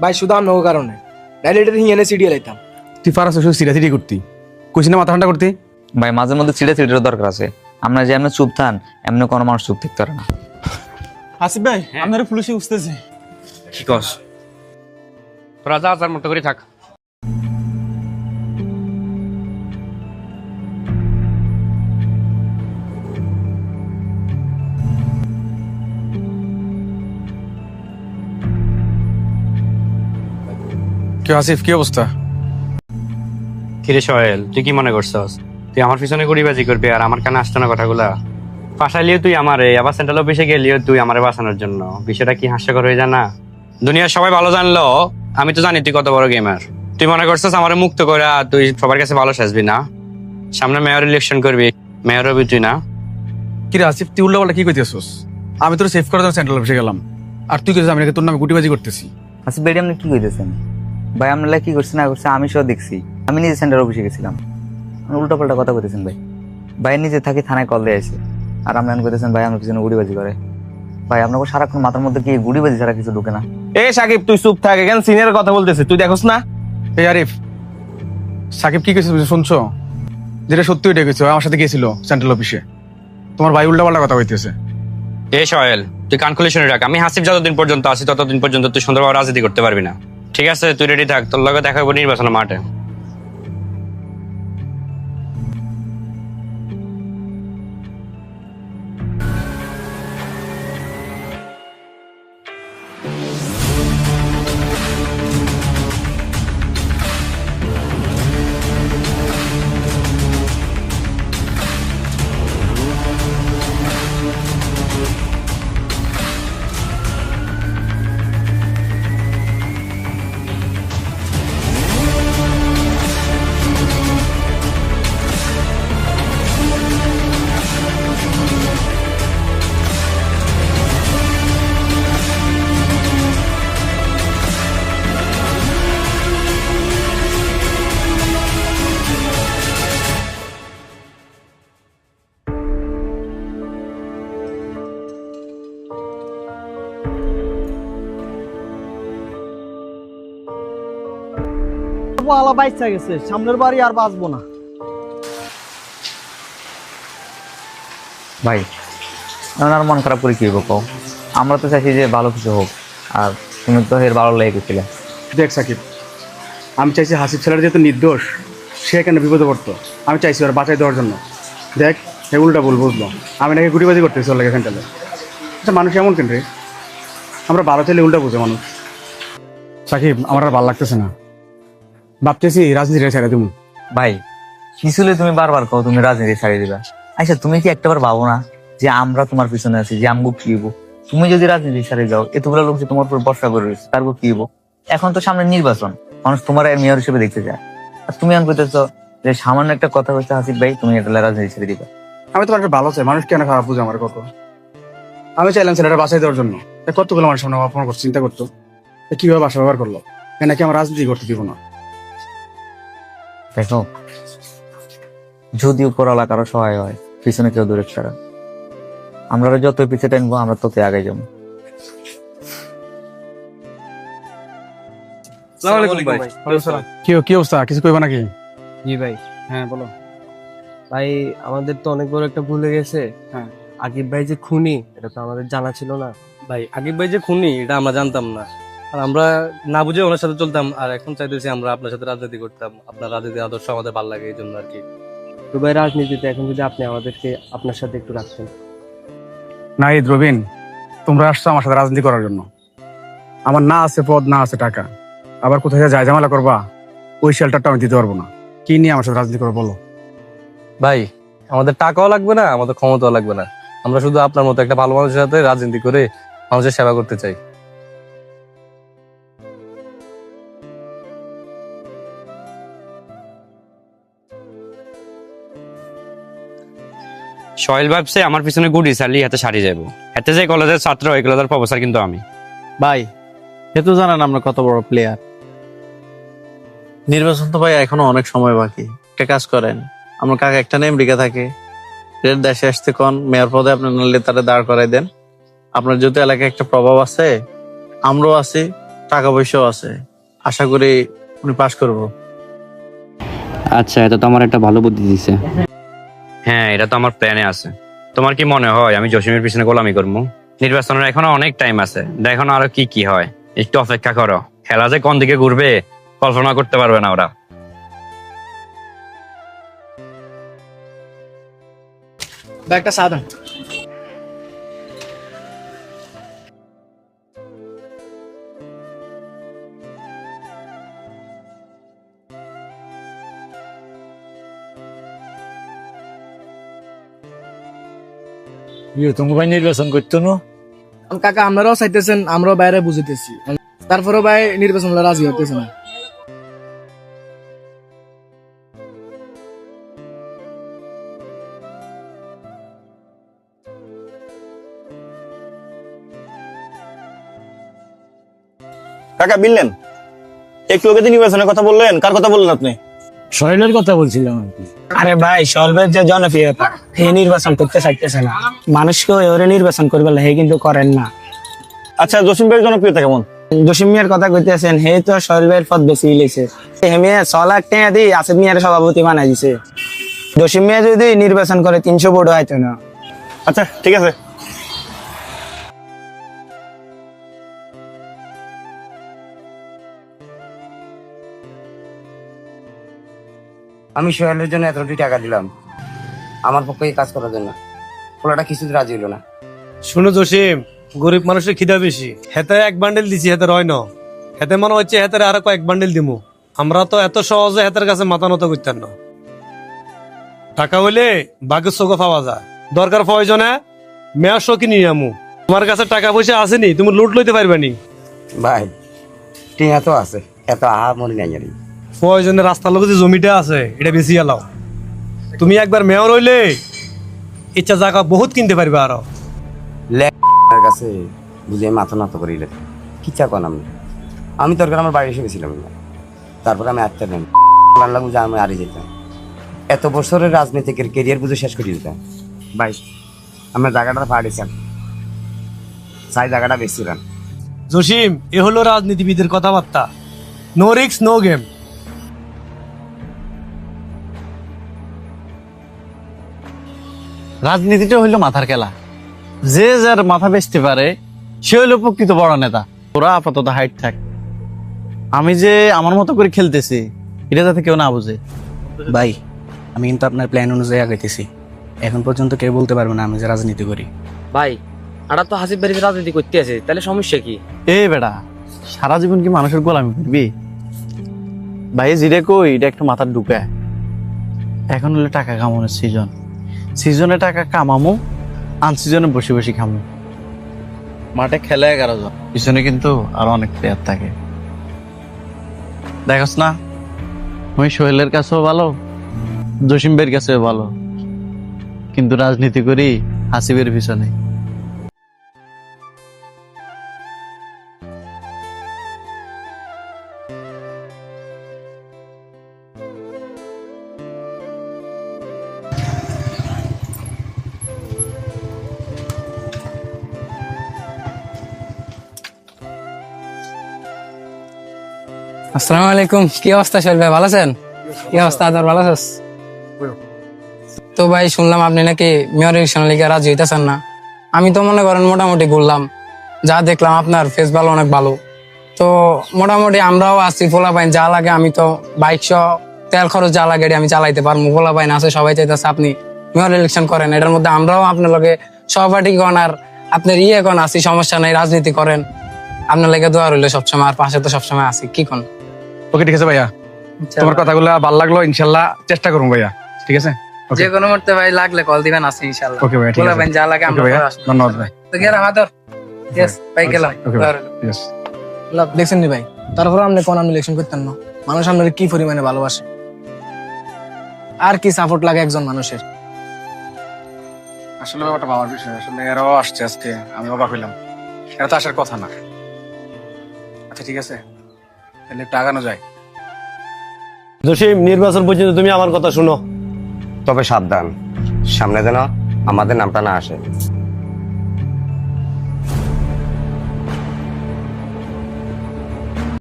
ভাই শুধু আর নৌ কারণে নাইলে এটা হিঙেনে সিডিয়ে লাইতাম। তুই পারাস শুধু সিরিয়াসিটি করতি, কইছি না মাথা ঠান্ডা করতে। ভাই মাঝে মধ্যে সিটের দরকার আছে। আমরা যে এমনি চুপ থান, এমনি কোনো মানুষ চুপ থাকতে পারে না। আসিফ ভাই আপনার পুলিশে উঠতেছে। কি কস? তোরা যা যার মতো করে থাক। কি আসিফ, কি অবস্থা? কিরে সোহেল, তুই কি মনে করছস তুই আমার পিছনে গুড়িবাজি করবি আর আমার কানে আসতো না কথাগুলা? ফাঁসাইলিও তুই আমারে, আবার সেন্ট্রাল অফিসে গেলিও তুই আমারে বাঁচানোর জন্য। বিষয়টা কি হাস্যকর হয়ে যায় না? দুনিয়ার সবাই ভালো জানলো, আমি তো জানি তুই কত বড় গেমার। তুই মনে করছস আমারে মুক্ত করে তুই সবার কাছে ভালো সাজবি না? সামনে মেয়র ইলেকশন করবি, মেয়র হবি তুই না? কি রে আসিফ, তুই উল্টা কি কইতেছস? আমি তোর সেভ করার জন্য সেন্ট্রাল অফিসে গেলাম, আর তুই কইছিস আমি নাকি তোর নামে গুটিবাজি করতেছি। আচ্ছা ভাই আপনি কি কইতেছেন? ভাই আপনারা কি করছেন না করছে আমি সব দেখছি। আমি নিজে সেন্টার অফিসে গেছিলাম। উল্টা পাল্টা কথা কইতেছেন ভাই। ভাই নিজে থাকি থানায় কল দিয়ে আসে, আর আপনি কইতেছেন ভাই আমার পিছনে গুড়িবাজি করে। ভাই আপনাকে সারাক্ষণ মাথার মধ্যে কি গুড়িবাজি ছাড়া কিছু ঢুকে না? এ সাকিব তুই চুপ থাক, এখানে সিনিয়র কথা বলতেছে, তুই দেখোস না? এই আরিফ, সাকিব কি কইছিস শুনছো? যেটা সত্যি ওইটা কইছো, আমার সাথে গেছিল সেন্ট্রাল অফিসে। তোমার ভাই উল্টা পাল্টা কথা কইতেছে। এ সোহেল, তুই কান খুলে শুনে রাখ, আমি হাসিব যতদিন পর্যন্ত আছি ততদিন পর্যন্ত তুই সুন্দরভাবে রাজনীতি করতে পারবি না। ঠিক আছে, তুই রেডি থাক, তোর লগে দেখা হবো নির্বাচনের মাঠে। আলা বাইচা গেছে, সামনের বাড়ি আর বাঁচবো না। ভাই আপনার মন খারাপ করে কি হইব কও? আমরা তো চাইছি যে ভালো কিছু হোক, আর তুমি তো এর ভালো লেগে গেছিলে। দেখ সাকিব, আমি চাইছি হাসিব ছেলের যেহেতু নির্দোষ, সে কেন বিপদে পড়তো, আমি চাইছি ওর বাঁচাই দেওয়ার জন্য। দেখ সে উল্টা ভুল বুঝলো, আমি নাকি গুটিবাজি করতেছি ওর লাগে সেন্ট্রালে। আচ্ছা মানুষ এমন কেন রে? আমরা ভালো ছেলে উল্টা বুঝে মানুষ। সাকিব আমার আর ভালো লাগতেছে না, ভাবতেছি রাজনীতিটা ছেড়ে তুমি। ভাই কিসুলে তুমি বারবার কও তুমি রাজনীতি ছাড়িয়ে দিবা। আচ্ছা তুমি কি একটাবার ভাবো না যে আমরা তোমার পিছনে আছি, যে আমগো কি হইব? তুমি যদি রাজনীতি ছাড়িয়ে যাও, এতগুলো লোক যে তোমার উপর ভরসা করে রয়েছে, তারপর কি হইব? এখন তো সামনে নির্বাচন, মানুষ তোমার মেয়র হিসেবে দেখতে চায়, আর তুমি এখন কইতেছো যে সামান্য একটা কথা হচ্ছে হাসিফ ভাই তুমি এটা রাজনীতি ছেড়ে দিবা। আমি তোমার একটা ভালো চাই, মানুষ কেন খারাপ বুঝে আমার কত? আমি চাইলাম ছেলেটা বাঁচাই দেওয়ার জন্য, কতগুলো মানুষ সামনে অপমান করছে, চিন্তা করতো কিভাবে বাসা ব্যবহার করলো, নাকি আমার রাজনীতি করতে দিব না। দেখো যদি উপরওয়ালা কারো সহায় হয়, পিছনে কেউ দূরে ছাড়া, আমরা যত পিছিয়ে টানবো আমরা ততই আগে যাবো। কি অবস্থা, কিছু কইবা নাকি? জি ভাই। হ্যাঁ বলো। ভাই আমাদের তো অনেক বড় একটা ভুল হয়ে গেছে। হ্যাঁ। আকিব ভাই যে খুনি এটা তো আমাদের জানা ছিল না। ভাই আকিব ভাই যে খুনি এটা আমরা জানতাম না, আর আমরা না বুঝে ওনার সাথে চলতাম, আর এখন চাইতেছি আমরা আপনার সাথে রাজনীতি করতাম, আপনার রাজনীতি আদর্শ আমাদের ভালো লাগে এই জন্য আর কি। তো ভাই রাজনীতিতে এখন যদি আপনি আমাদেরকে আপনার সাথে একটু রাখতেন। না এই রবিন, তোমরা আসছো আমার সাথে রাজনীতি করার জন্য। আমার না আছে পদ, না আছে টাকা, আবার কোথায় যায় ঝামেলা করবা, ওই শেল্টারটা আমি দিতে পারবো না। কি নিয়ে আমার সাথে রাজনীতি করবো বলো? ভাই আমাদের টাকাও লাগবে না, আমাদের ক্ষমতাও লাগবে না, আমরা শুধু আপনার মতো একটা ভালো মানুষের সাথে রাজনীতি করে মানুষের সেবা করতে চাই। সোহেল ভাবছে আমার পিছনে গুড়ি চালি হাতে সারি যাবো, হাতে যে কলেজের ছাত্র এই কলেজের প্রফেসর কিন্তু আমি। ভাই এ তো জানেন আমরা কত বড় প্লেয়ার। নির্বাচন তো ভাই এখনো অনেক সময় বাকি। একটা কাজ করেন, আমার কাকা একটা নেই আমেরিকা থাকে, রেড দেশে আসতে কোন মেয়র পদে আপনার নেতারে দাঁড় করাই দেন। আপনার যেহেতু এলাকায় একটা প্রভাব আছে, আমরাও আছি, টাকা পয়সাও আছে, আশা করি উনি পাস করবো। আচ্ছা, এটা তো আমার একটা ভালো বুদ্ধি দিছে। হ্যাঁ, এটা তো আমার প্ল্যানে আছে। তোমার কি মনে হয় আমি জসিমের পিছনে গোলামি করবো? নির্বাচনের এখনো অনেক টাইম আছে, দেখো না আরো কি কি হয়। একটু অপেক্ষা করো, খেলা যে কোন দিকে ঘুরবে কল্পনা করতে পারবে না ওরা। ভাই একটা চা দেন। তুমি ভাই নির্বাচন করতো না? কাকা আপনারাও চাইতেছেন, আমরাও বাইরে বুঝিতেছি, তারপরেও ভাই নির্বাচন রাজি হতেছে না। কাকা বিললেন একটু আগে যে নির্বাচনের কথা বললেন, কার কথা বললেন আপনি? শরীরের কথা বলছিলাম আর কি। আরে ভাই সলভের যে জনপ্রিয়তা, হে নির্বাচন করতে চাইতেছে না, মানুষকে ওরে নির্বাচন করবে হে কিন্তু করেন না। আচ্ছা, জসিম ভাইয়ের জনপ্রিয়তা কেমন? জসিম মিয়ার কথা কইতেছেন, হে তো সলভের পদ বেশি লিখছে। হে মিয়া 6 লাখ টাকা দিয়ে আসিফ মিয়ার সভাপতি বানাই দিছে। জসিম মিয়া যদি নির্বাচন করে 300 ভোট হয়তো না। আচ্ছা ঠিক আছে। আমি সোহেলের জন্য এতটি টাকা দিলাম, আমার পক্ষে এই কাজ করার জন্য। পোলাটা কিছুতে রাজি হলো না। শুনো জসিম, গরিব মানুষের খিদা বেশি। হেতে এক বান্ডেল দিছি, হেতে রয় না। হেতে মনে হচ্ছে হেতে আরো কয়েক বান্ডেল দিমু। আমরা তো এত সহজে হেতের কাছে মাথা নত করতেন না। টাকা হইলে বাঘের চোখে পাওয়া যায়, দরকার প্রয়োজনে মেয়ার শোকি নিয়ে আমু। তোমার কাছে টাকা পয়সা আসেনি, তুমি লুট লইতে পারবে নি। ভাই টিয়া তো আছে, এত আহা মরি নাই জানি। প্রয়োজনে রাস্তার লোক যে জমিটা আছে এটা বেশি এলাও। তুমি একবার মেয়র হইলে ইচ্ছা জায়গা বহুত কিনতে পারবে আরো। আপনার কাছে বুঝে মাথা নত করি কি চা কন আমি। আমি দরকার আমার বাড়ি এসে গেছিলাম, তারপরে আমি আটটা নেন লাগলো যে আমি হারিয়ে যেতাম। এত বছরের রাজনীতিকের কেরিয়ার বুঝে শেষ করে দিতাম। ভাই আমার জায়গাটা পাড়িয়েছেন, চাই জায়গাটা বেশি রান। জসিম, এ হলো রাজনীতিবিদের কথাবার্তা। No risk no game. রাজনীতিটা হইলো মাথার খেলা, যে যার মাথা বেচতে পারে সে হইলো প্রকৃত বড় নেতা। ওরা আপাতত হাইট থাক, আমি যে আমার মতো করে খেলতেছি এটা যাতে কেউ না বুঝে। ভাই আমি কিন্তু আপনার প্ল্যান অনুযায়ী আগাইতেছি, এখন পর্যন্ত কেউ বলতে পারবে না আমি যে রাজনীতি করি। ভাই আরা তো হাসিফ বাড়িতে রাজনীতি করতে আছে, তাহলে সমস্যা কি? এ বেটা, সারা জীবন কি মানুষের গোলামি করবি? ভাই জিরে কই এটা একটু মাথার ঢুকায়। এখন হলো টাকা কামানোর সিজন, সিজনে টাকা কামামো, আনসিজনে বসে বসে খামো। মাঠে খেলে 11 জন, পিছনে কিন্তু আরো অনেক প্লেয়ার থাকে। দেখস না, আমি সোহেলের কাছেও ভালো, জসিম ভাইয়ের কাছেও ভালো, কিন্তু রাজনীতি করি হাসিবের পিছনে। আসসালামু আলাইকুম, কি অবস্থা সোহেল ভাই, ভালো আছেন? কি অবস্থা আদার, ভালো আছিস? তো ভাই শুনলাম আপনি নাকি মেয়র ইলেকশনের লিগে রাজি হইতেছেন না। আমি তো মনে করেন মোটামুটি ঘুরলাম, যা দেখলাম আপনার ফেস ভালো, অনেক ভালো। তো মোটামুটি আমরাও আছি, ফোলা পাইন যা লাগে, আমি তো বাইক সহ তেল খরচ যা লাগে আমি চালাইতে পারবো। ফোলা পাইন আছে, সবাই চাইতেছে আপনি মেয়র ইলেকশন করেন। এটার মধ্যে আমরাও আপনার লগে সহপাঠী কন আর আপনার কন আছি, সমস্যা নাই, রাজনীতি করেন। আপনার লেগে দোয়া রইলো সবসময়, আর পাশে তো সবসময় আছি। কি কোন? ওকে ঠিক আছে ভাইয়া, তোমার কথাগুলো ভালো লাগলো, ইনশাল্লাহ চেষ্টা করবো ভাইয়া। ঠিক আছে, যে কোনো মুহূর্তে ভাই লাগলে কল দিবেন, আছে ইনশাআল্লাহ। ওকে ভাইয়া, ঠিক বলে আছে ভাই যা লাগে আমরা ভাইয়া, আসবো। ধন্যবাদ ভাই। তো গেলাম আদর। ইয়েস ভাই, গেলাম। ওকে ভাই, ইয়েস। দেখছেন নি ভাই, তারপরে আপনি কোন আমি ইলেকশন করতেন না। মানুষ আপনার কি পরিমাণে ভালোবাসে, আর কি সাপোর্ট লাগে একজন মানুষের। আসলে ব্যাপারটা ভাবার বিষয়, আসলে এরাও আসছে আজকে, আমি অবাক হইলাম, এরা তো আসার কথা না। আচ্ছা ঠিক আছে, তাহলে একটু আগানো যায়। জসিম, নির্বাচন পর্যন্ত তুমি আমার কথা শুনো। তবে সাবধান, সামনে যেন আমাদের নামটা না আসে।